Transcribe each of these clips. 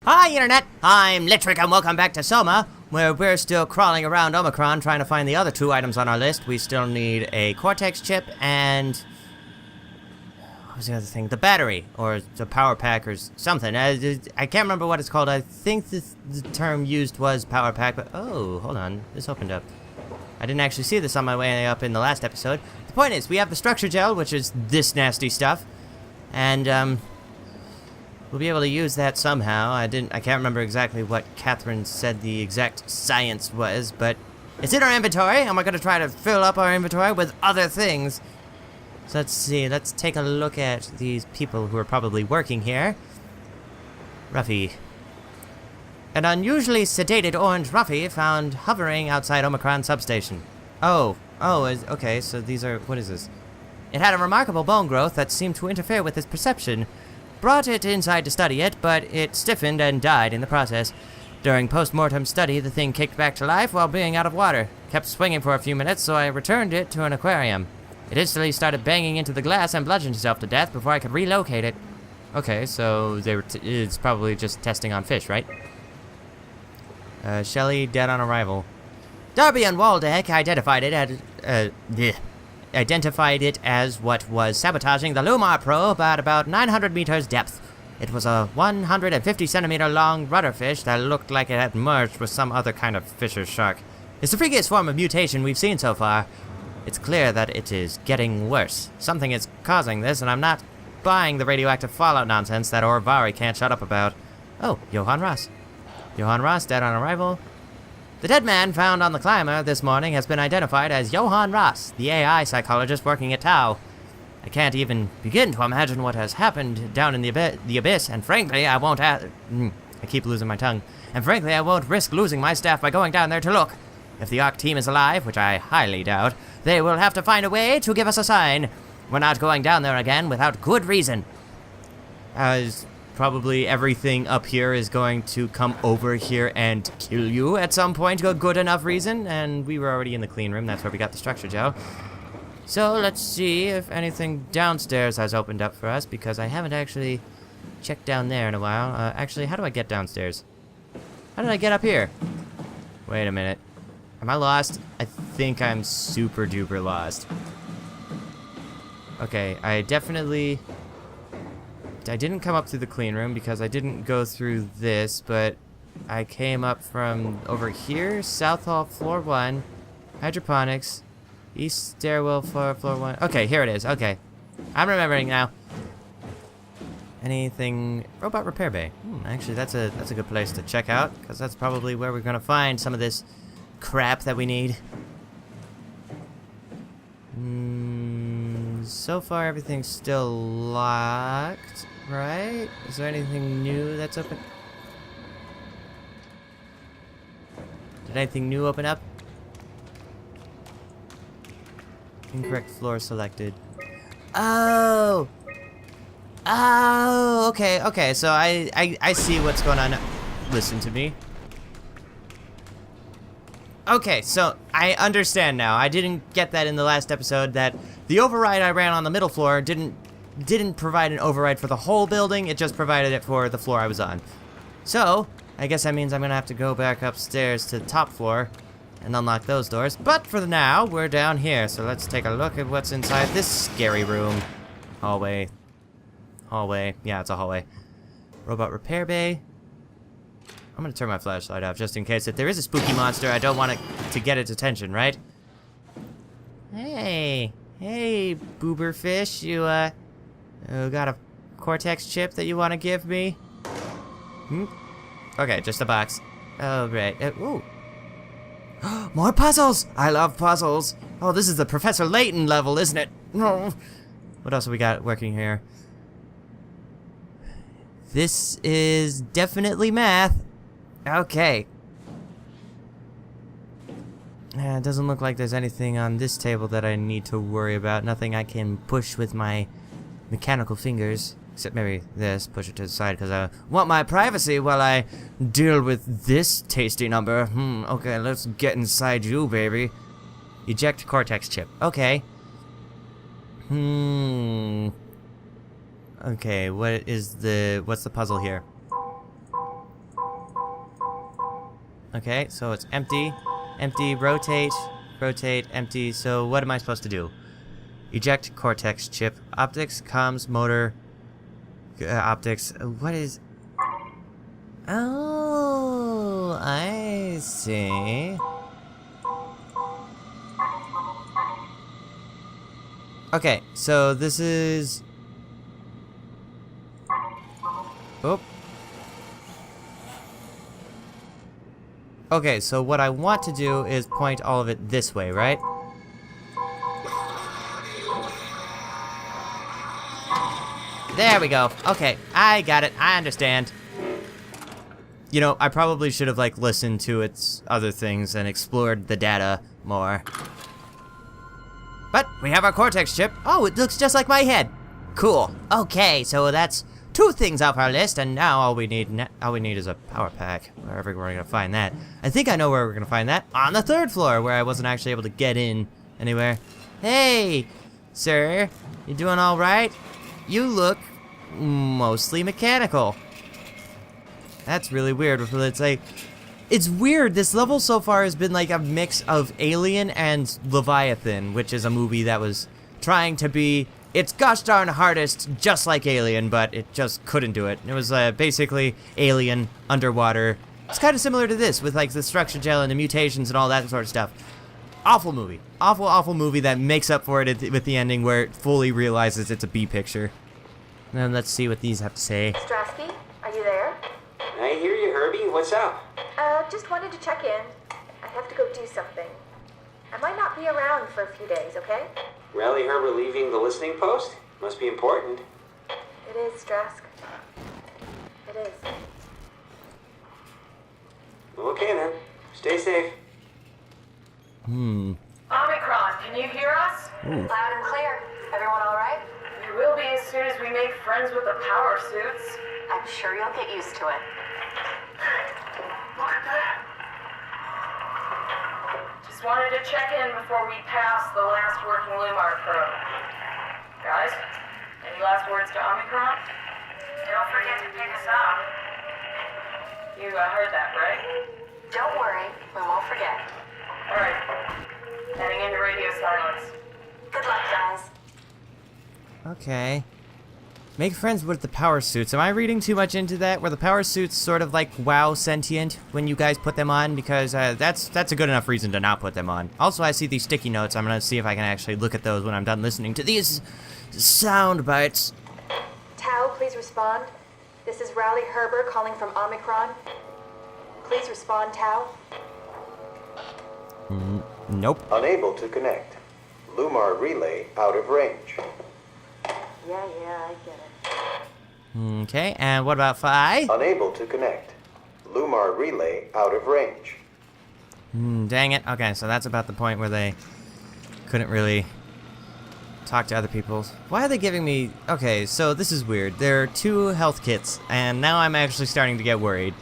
Hi, Internet! I'm LichWick, and welcome back to Soma, where we're still crawling around Omicron trying to find the other two items on our list. We still need a Cortex chip and... what was the other thing? The battery, or the power pack, or something. I can't remember what it's called. I think the term used was power pack, but... oh, hold on. This opened up. I didn't actually see this on my way up in the last episode. The point is, we have the structure gel, which is this nasty stuff, and, we'll be able to use that somehow. I can't remember exactly what Catherine said the exact science was, but it's in our inventory, and we're going to try to fill up our inventory with other things. So let's see, let's take a look at these people who are probably working here. Ruffy. An unusually sedated orange Ruffy found hovering outside Omicron substation. Okay, so these are, what is this? It had a remarkable bone growth that seemed to interfere with its perception. Brought it inside to study it, but it stiffened and died in the process. During post-mortem study, the thing kicked back to life while being out of water. Kept swinging for a few minutes, so I returned it to an aquarium. It instantly started banging into the glass and bludgeoned itself to death before I could relocate it. Okay, so it's probably just testing on fish, right? Shelley, dead on arrival. Darby and Waldeck identified it as what was sabotaging the Lumar probe at about 900 meters depth. It was a 150 centimeter long rudder fish that looked like it had merged with some other kind of fish or shark. It's the freakiest form of mutation we've seen so far. It's clear that it is getting worse. Something is causing this, and I'm not buying the radioactive fallout nonsense that Orvari can't shut up about. Oh, Johann Ross. Johann Ross, dead on arrival. The dead man found on the climber this morning has been identified as Johann Ross, the AI psychologist working at Tau. I can't even begin to imagine what has happened down in the abyss, and frankly, I won't I keep losing my tongue. And frankly, I won't risk losing my staff by going down there to look. If the ARC team is alive, which I highly doubt, they will have to find a way to give us a sign. We're not going down there again without good reason. Probably everything up here is going to come over here and kill you at some point, a good enough reason, and we were already in the clean room. That's where we got the structure gel. So let's see if anything downstairs has opened up for us, because I haven't actually checked down there in a while. Actually, how do I get downstairs? How did I get up here? Wait a minute. Am I lost? I think I'm super duper lost. Okay, I didn't come up through the clean room because I didn't go through this, but I came up from over here, South Hall, floor 1, hydroponics, east stairwell, floor 1. Okay, here it is. Okay, I'm remembering now. Anything? Robot repair bay. Actually, that's a good place to check out, because that's probably where we're gonna find some of this crap that we need. So far, everything's still locked. Right? Is there anything new that's open? Did anything new open up? Incorrect floor selected. Oh! Oh, okay, so I see what's going on. Listen to me. Okay, so I understand now. I didn't get that in the last episode, that the override I ran on the middle floor didn't provide an override for the whole building, it just provided it for the floor I was on. So, I guess that means I'm gonna have to go back upstairs to the top floor and unlock those doors. But for now, we're down here, so let's take a look at what's inside this scary room. Hallway. Yeah, it's a hallway. Robot repair bay. I'm gonna turn my flashlight off just in case. If there is a spooky monster, I don't want it to get its attention, right? Hey, booberfish, you got a Cortex chip that you want to give me? Okay, just a box. Oh, right. Ooh. More puzzles! I love puzzles! Oh, this is the Professor Layton level, isn't it? Oh. What else have we got working here? This is definitely math. Okay. It doesn't look like there's anything on this table that I need to worry about. Nothing I can push with my mechanical fingers. Except maybe this. Push it to the side because I want my privacy while I deal with this tasty number. Okay, let's get inside you, baby. Eject Cortex chip. Okay. Okay, what's the puzzle here? Okay, so it's empty, empty, rotate, rotate, empty. So what am I supposed to do? Eject cortex chip, optics, comms, motor, optics. What is... Oh, I see. Okay, so this is... Oh. Okay, so what I want to do is point all of it this way, right? There we go. Okay, I got it. I understand. You know, I probably should have, like, listened to its other things and explored the data more. But we have our cortex chip. Oh, it looks just like my head. Cool. Okay, so that's 2 things off our list, and now all we need is a power pack. Wherever we're gonna find that. I think I know where we're gonna find that. On the 3rd floor, where I wasn't actually able to get in anywhere. Hey, sir, you doing all right? You look mostly mechanical. That's really weird. It's like, it's weird. This level so far has been like a mix of Alien and Leviathan, which is a movie that was trying to be its gosh darn hardest, just like Alien, but it just couldn't do it. It was basically Alien underwater. It's kind of similar to this, with like the structure gel and the mutations and all that sort of stuff. Awful movie. Awful, awful movie that makes up for it with the ending where it fully realizes it's a B picture. And let's see what these have to say. Strasky, are you there? I hear you, Herbie. What's up? Just wanted to check in. I have to go do something. I might not be around for a few days, okay? Rally Herbert leaving the listening post? Must be important. It is, Strask. It is. Okay then. Stay safe. Omicron, can you hear us? Loud and clear. Everyone all right? We will be as soon as we make friends with the power suits. I'm sure you'll get used to it. Look at that. Just wanted to check in before we pass the last working Lumar probe. Guys, any last words to Omicron? Don't forget to pick us up. You heard that, right? Don't worry, we won't forget. Alright. Heading into radio silence. Good luck, guys. Okay. Make friends with the power suits. Am I reading too much into that? Were the power suits sort of like WoW sentient when you guys put them on? Because that's a good enough reason to not put them on. Also, I see these sticky notes. I'm gonna see if I can actually look at those when I'm done listening to these sound bites. Tau, please respond. This is Rowley Herber calling from Omicron. Please respond, Tau. Nope. Unable to connect. Lumar relay out of range. Yeah, I get it. Okay, and what about Phi? Unable to connect. Lumar relay out of range. Dang it. Okay, so that's about the point where they couldn't really talk to other people. Why are they giving me... Okay, so this is weird. There are 2 health kits, and now I'm actually starting to get worried.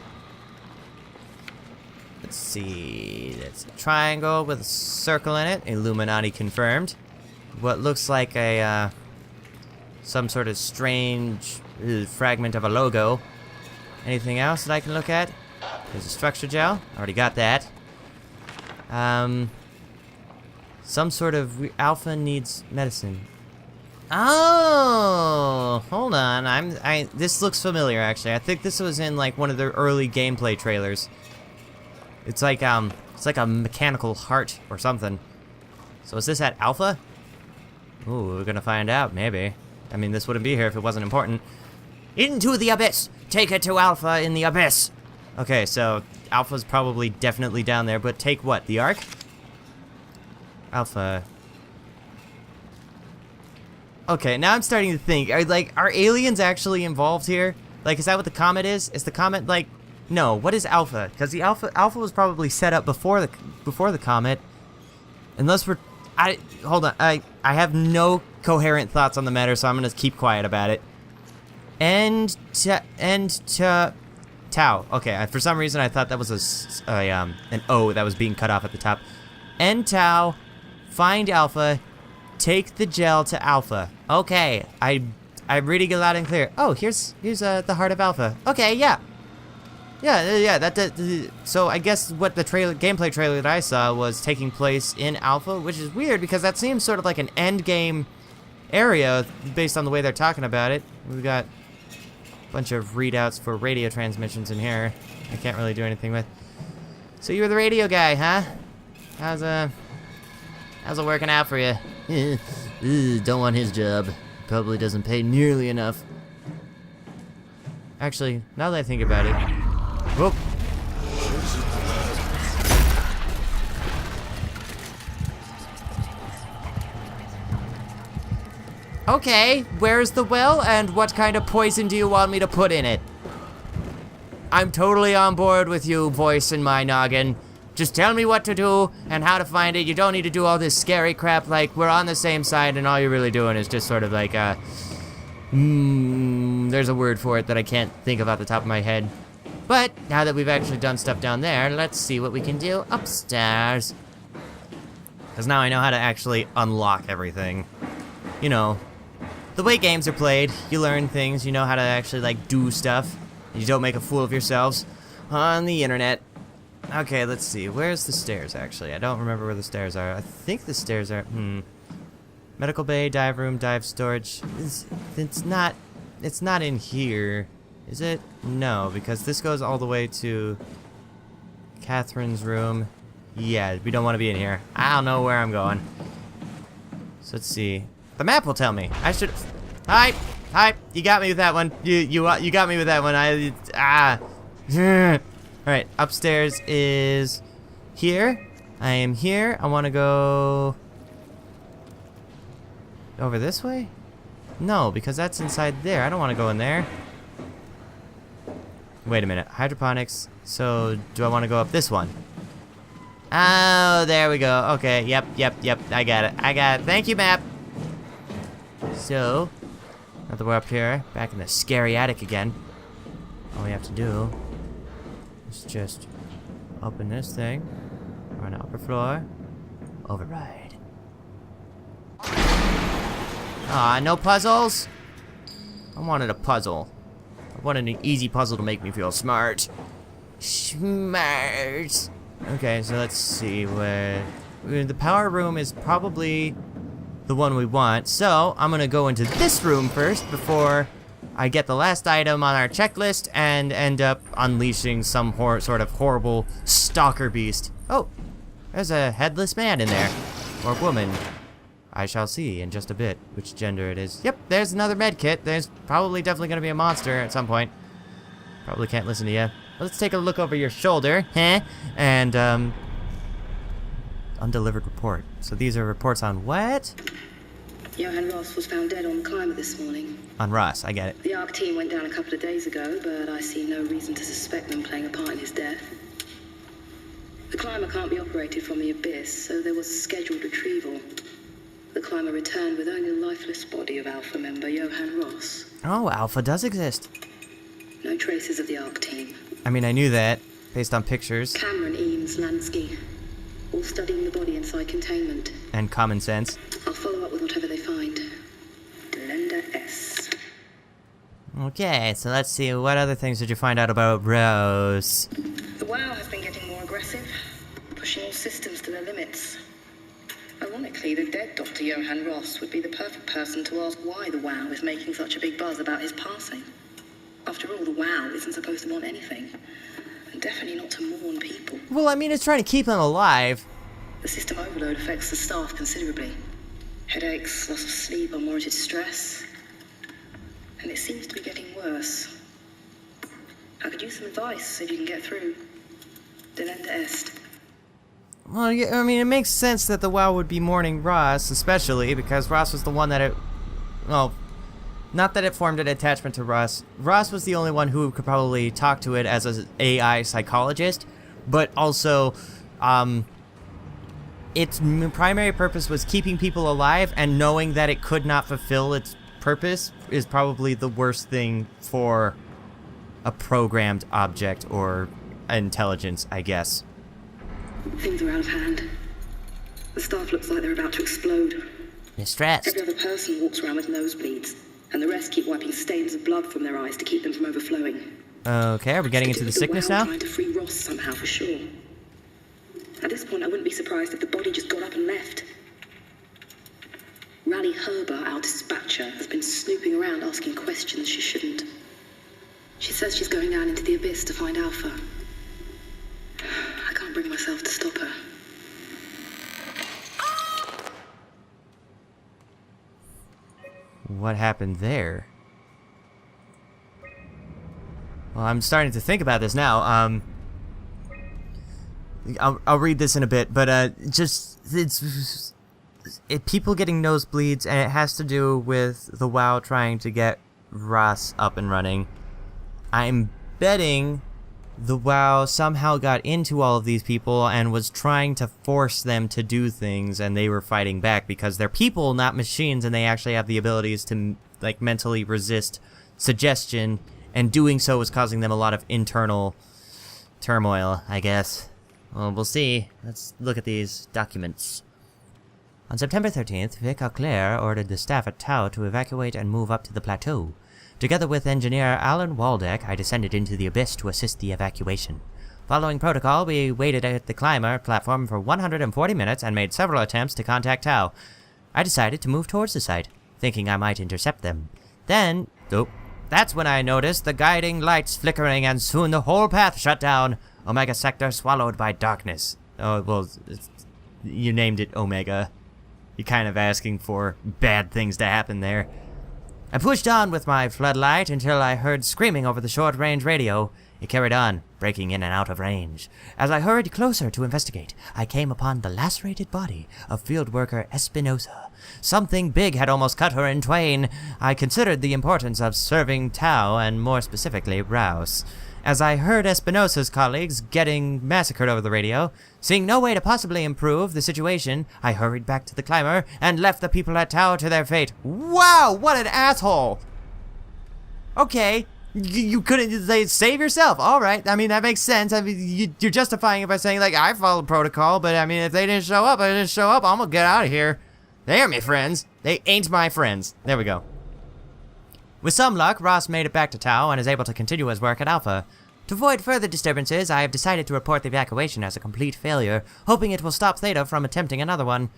Let's see... It's a triangle with a circle in it. Illuminati confirmed. What looks like a, some sort of strange fragment of a logo. Anything else that I can look at? There's a structure gel. Already got that. Some sort of alpha needs medicine. Oh, hold on. This looks familiar actually. I think this was in like one of the early gameplay trailers. It's like a mechanical heart or something. So is this at alpha? Ooh, we're gonna find out, maybe. I mean, this wouldn't be here if it wasn't important. Into the abyss! Take it to Alpha in the abyss! Okay, so Alpha's probably definitely down there, but take what? The Ark? Alpha... Okay, now I'm starting to think, are aliens actually involved here? Like, is that what the comet is? Is the comet, like... No, what is Alpha? Because the Alpha was probably set up before the comet. Unless we're... Hold on, I have no coherent thoughts on the matter, so I'm gonna keep quiet about it. Tau. Okay, for some reason I thought that was an O that was being cut off at the top. End Tau, find Alpha, take the gel to Alpha. Okay, I'm reading it loud and clear. Oh, here's the heart of Alpha. Okay, yeah. Yeah. So I guess what the gameplay trailer that I saw was taking place in Alpha, which is weird because that seems sort of like an end game area based on the way they're talking about it. We've got a bunch of readouts for radio transmissions in here. I can't really do anything with. So you were the radio guy, huh? How's it working out for you? Don't want his job. Probably doesn't pay nearly enough. Actually, now that I think about it. Whoop. Okay, where's the well and what kind of poison do you want me to put in it? I'm totally on board with you, voice in my noggin. Just tell me what to do and how to find it. You don't need to do all this scary crap like we're on the same side and all you're really doing is just sort of like, there's a word for it that I can't think of off the top of my head. But now that we've actually done stuff down there, let's see what we can do upstairs. Because now I know how to actually unlock everything. You know, the way games are played, you learn things, you know how to actually like do stuff. You don't make a fool of yourselves on the internet. Okay, let's see. Where's the stairs, actually? I don't remember where the stairs are. I think the stairs are... Medical bay, dive room, dive storage. It's not in here, is it? No, because this goes all the way to Catherine's room. Yeah, we don't want to be in here. I don't know where I'm going. So let's see. The map will tell me. I should... Hi! You got me with that one. You got me with that one. Alright, upstairs is here. I am here. I want to go over this way? No, because that's inside there. I don't want to go in there. Wait a minute. Hydroponics. So, do I want to go up this one? Oh, there we go. Okay, yep. I got it. Thank you, map. So, now that we're up here, back in the scary attic again, all we have to do is just open this thing. We're on the upper floor. Override. Aw, no puzzles? I wanted a puzzle. I wanted an easy puzzle to make me feel smart. Smart. Okay, so let's see where... The power room is probably the one we want. So, I'm gonna go into this room first before I get the last item on our checklist and end up unleashing some sort of horrible stalker beast. Oh, there's a headless man in there. Or woman. I shall see in just a bit which gender it is. Yep, there's another med kit. There's probably definitely gonna be a monster at some point. Probably can't listen to you. Let's take a look over your shoulder, and undelivered report. So these are reports on what? Johann Ross was found dead on the climber this morning. On Ross, I get it. The ARC team went down a couple of days ago, but I see no reason to suspect them playing a part in his death. The climber can't be operated from the abyss, so there was a scheduled retrieval. The climber returned with only the lifeless body of Alpha member Johann Ross. Oh, Alpha does exist. No traces of the ARC team. I mean, I knew that, based on pictures. Cameron, Eames, Lansky, all studying the body inside containment. And common sense. I'll follow up with whatever they find. Delenda S. Okay, so let's see, what other things did you find out about Rose? The WoW has been getting more aggressive, pushing all systems to their limits. Ironically, the dead Dr. Johann Ross would be the perfect person to ask why the WoW is making such a big buzz about his passing. After all, the WoW isn't supposed to want anything. And definitely not to mourn people. Well, I mean, it's trying to keep them alive. The system overload affects the staff considerably. Headaches, loss of sleep, unwarranted stress. And it seems to be getting worse. I could use some advice if you can get through. Delenda est. Well, yeah, I mean, it makes sense that the WoW would be mourning Ross, especially because Ross was the one that it... Well, not that it formed an attachment to Ross. Ross was the only one who could probably talk to it as an AI psychologist, but also, its primary purpose was keeping people alive, and knowing that it could not fulfill its purpose is probably the worst thing for a programmed object or intelligence, I guess. Things are out of hand. The staff looks like they're about to explode. You're stressed. Every other person walks around with nosebleeds, and the rest keep wiping stains of blood from their eyes to keep them from overflowing. Okay, are we getting into the sickness now? Trying to free Ross somehow for sure. At this point, I wouldn't be surprised if the body just got up and left. Rally Herber, our dispatcher, has been snooping around asking questions she shouldn't. She says she's going down into the abyss to find Alpha. I can't bring myself to stop her. What happened there? Well, I'm starting to think about this now. I'll read this in a bit, but people getting nosebleeds, and it has to do with the WoW trying to get Ross up and running. I'm betting the WoW somehow got into all of these people and was trying to force them to do things, and they were fighting back because they're people, not machines, and they actually have the abilities to, like, mentally resist suggestion, and doing so is causing them a lot of internal turmoil, I guess. Well, we'll see. Let's look at these documents. On September 13th, Vic Auclair ordered the staff at Tau to evacuate and move up to the plateau. Together with engineer Alan Waldeck, I descended into the abyss to assist the evacuation. Following protocol, we waited at the climber platform for 140 minutes and made several attempts to contact Tau. I decided to move towards the site, thinking I might intercept them. Then, that's when I noticed the guiding lights flickering, and soon the whole path shut down. Omega Sector swallowed by darkness. Oh, well, you named it Omega. You're kind of asking for bad things to happen there. I pushed on with my floodlight until I heard screaming over the short-range radio. It carried on, breaking in and out of range. As I hurried closer to investigate, I came upon the lacerated body of field worker Espinosa. Something big had almost cut her in twain. I considered the importance of serving Tau, and more specifically, Rouse. As I heard Espinosa's colleagues getting massacred over the radio, seeing no way to possibly improve the situation, I hurried back to the climber and left the people at Tau to their fate. Wow, what an asshole! Okay, you couldn't save yourself. All right, I mean, that makes sense. I mean, you're justifying it by saying, like, I followed protocol, but I mean, if they didn't show up, I'm gonna get out of here. They are my friends. They ain't my friends. There we go. With some luck, Ross made it back to Tau and is able to continue his work at Alpha. To avoid further disturbances, I have decided to report the evacuation as a complete failure, hoping it will stop Theta from attempting another one.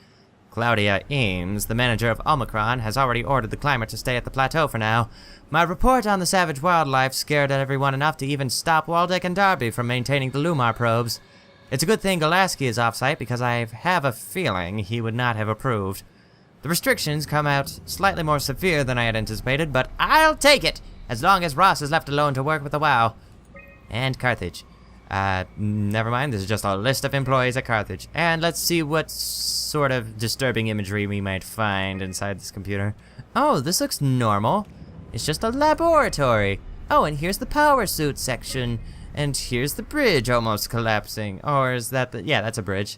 Claudia Ames, the manager of Omicron, has already ordered the climber to stay at the plateau for now. My report on the savage wildlife scared everyone enough to even stop Waldeck and Darby from maintaining the Lumar probes. It's a good thing Golaski is off-site, because I have a feeling he would not have approved. The restrictions come out slightly more severe than I had anticipated, but I'll take it, as long as Ross is left alone to work with the WoW. And Carthage. Never mind, this is just a list of employees at Carthage. And let's see what sort of disturbing imagery we might find inside this computer. Oh, this looks normal. It's just a laboratory. Oh, and here's the power suit section. And here's the bridge almost collapsing. Or is that the... yeah, that's a bridge.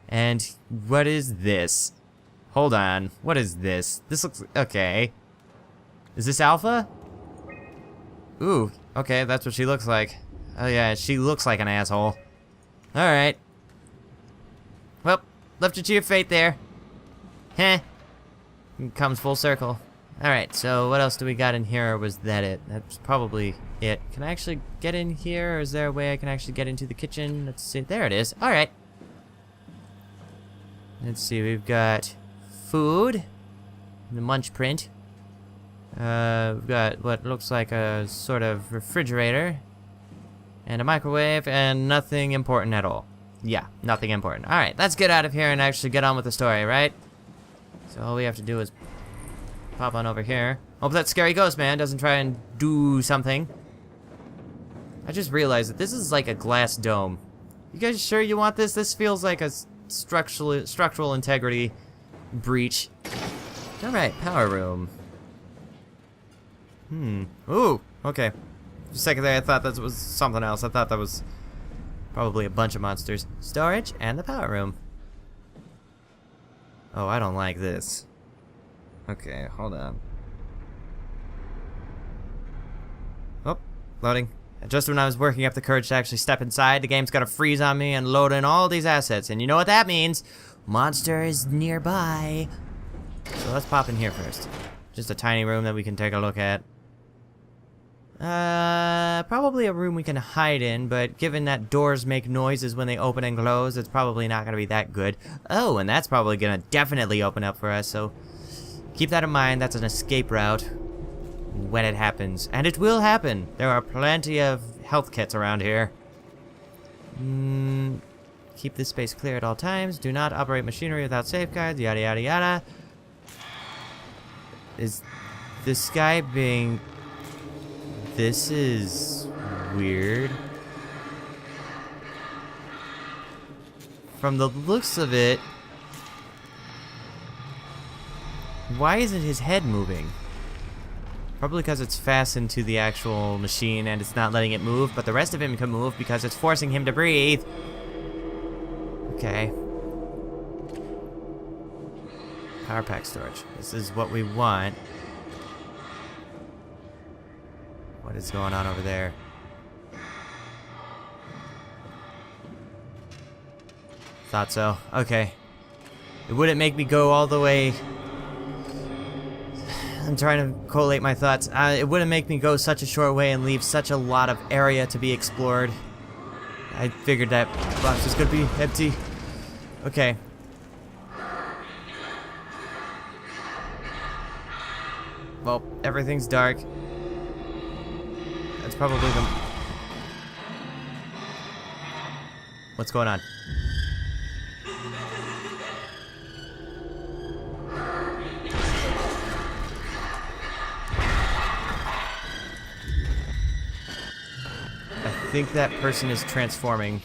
And what is this? Hold on. What is this? This looks... okay. Is this Alpha? Ooh, okay, that's what she looks like. Oh yeah, she looks like an asshole. Alright. Well, left you to your fate there. Heh. It comes full circle. Alright, so what else do we got in here, or was that it? That's probably it. Can I actually get in here, or is there a way I can actually get into the kitchen? Let's see, there it is. Alright. Let's see, we've got food, the munch print. We've got what looks like a sort of refrigerator, and a microwave, and nothing important at all. Yeah, nothing important. Alright, let's get out of here and actually get on with the story, right? So all we have to do is pop on over here. Hope that scary ghost man doesn't try and do something. I just realized that this is like a glass dome. You guys sure you want this? This feels like a structural integrity breach. Alright, power room. Ooh, okay. For a second there, I thought that was something else. I thought that was probably a bunch of monsters. Storage and the power room. Oh, I don't like this. Okay, hold on. Oh, loading. Just when I was working up the courage to actually step inside, the game's gonna freeze on me and load in all these assets. And you know what that means? Monster is nearby. So let's pop in here first. Just a tiny room that we can take a look at. Probably a room we can hide in, but given that doors make noises when they open and close, it's probably not gonna be that good. Oh, and that's probably gonna definitely open up for us, so keep that in mind. That's an escape route when it happens. And it will happen. There are plenty of health kits around here. Keep this space clear at all times. Do not operate machinery without safeguards. Yada, yada, yada. Is this guy being... This is weird. From the looks of it, why isn't his head moving? Probably because it's fastened to the actual machine and it's not letting it move, but the rest of him can move because it's forcing him to breathe. Okay. Power pack storage. This is what we want. What is going on over there? Thought so. Okay. It wouldn't make me go all the way... I'm trying to collate my thoughts. It wouldn't make me go such a short way and leave such a lot of area to be explored. I figured that box was gonna be empty. Okay. Well, everything's dark. That's probably the... What's going on? I think that person is transforming.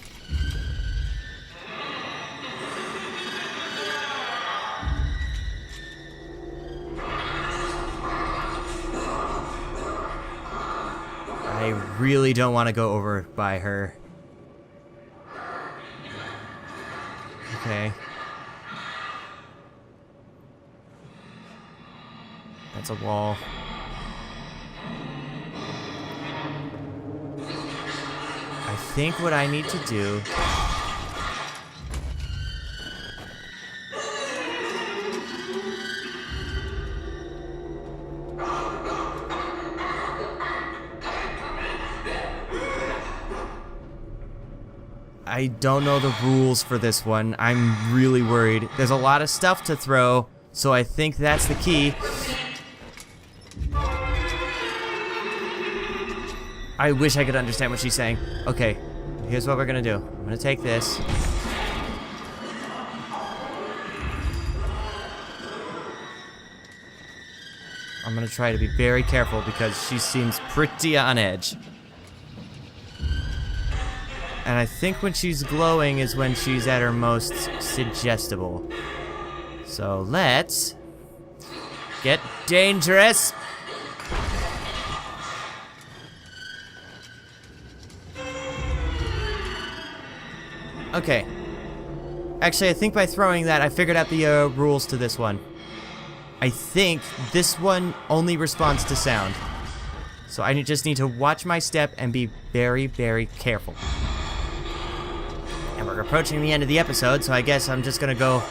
I really don't want to go over by her. Okay. That's a wall. I think what I need to do... I don't know the rules for this one. I'm really worried. There's a lot of stuff to throw, so I think that's the key. I wish I could understand what she's saying. Okay, here's what we're gonna do. I'm gonna take this. I'm gonna try to be very careful because she seems pretty on edge. And I think when she's glowing is when she's at her most suggestible. So let's get dangerous. Okay. Actually, I think by throwing that, I figured out the rules to this one. I think this one only responds to sound. So I just need to watch my step and be very, very careful. And we're approaching the end of the episode, so I guess I'm just gonna go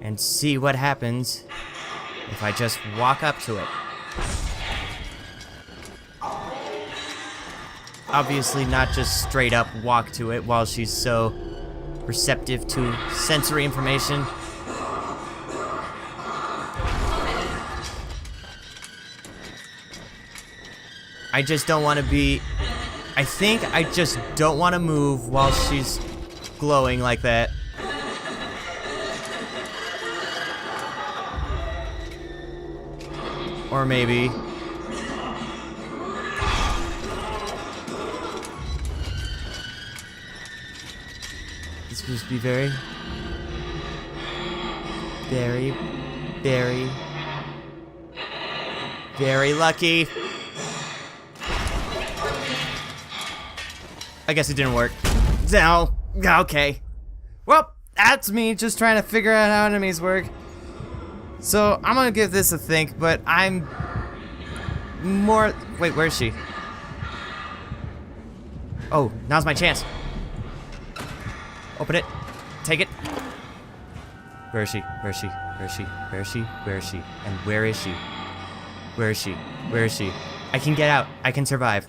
and see what happens if I just walk up to it. Obviously not just straight up walk to it while she's so receptive to sensory information. I just don't want to be... I think I just don't want to move while she's glowing like that. Or maybe... This must be very... Very... Very... Very lucky. I guess it didn't work. No. Okay. Well, that's me just trying to figure out how enemies work. So, I'm gonna give this a think, but I'm more... Wait, where is she? Oh, now's my chance. Open it. Take it. Where is she? Where is she? Where is she? Where is she? Where is she? And where is she? Where is she? Where is she? I can get out. I can survive.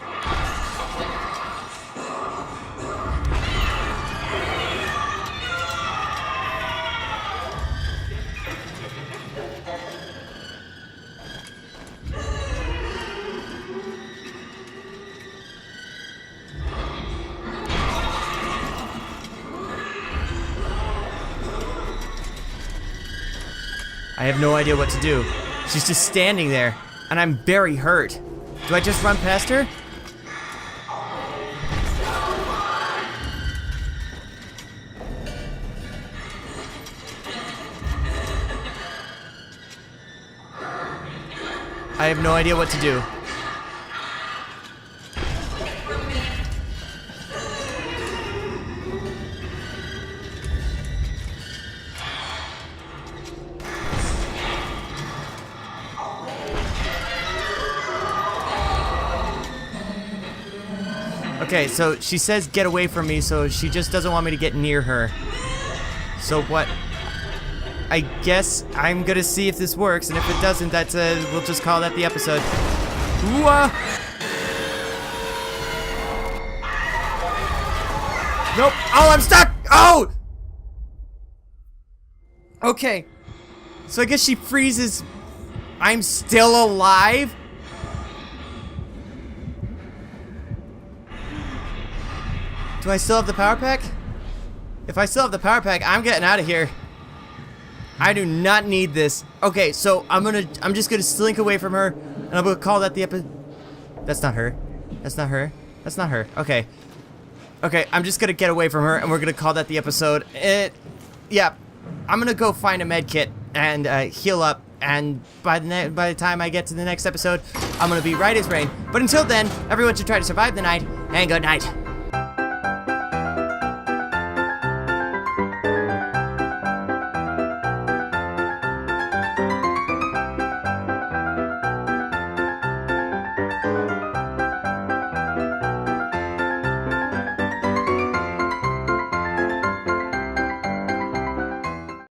I have no idea what to do. She's just standing there, and I'm very hurt. Do I just run past her? I have no idea what to do. Okay, so she says get away from me, so she just doesn't want me to get near her. So what? I guess I'm gonna see if this works, and if it doesn't, that's we'll just call that the episode. Ooh, Nope. Oh, I'm stuck! Oh! Okay. So I guess she freezes. I'm still alive? Do I still have the power pack? If I still have the power pack, I'm getting out of here. I do not need this. Okay, so I'm just gonna slink away from her, and I'm gonna call that the episode. That's not her. That's not her. That's not her. Okay. Okay, I'm just gonna get away from her, and we're gonna call that the episode. Yeah, I'm gonna go find a med kit and heal up. And by the time I get to the next episode, I'm gonna be right as rain. But until then, everyone should try to survive the night, and good night.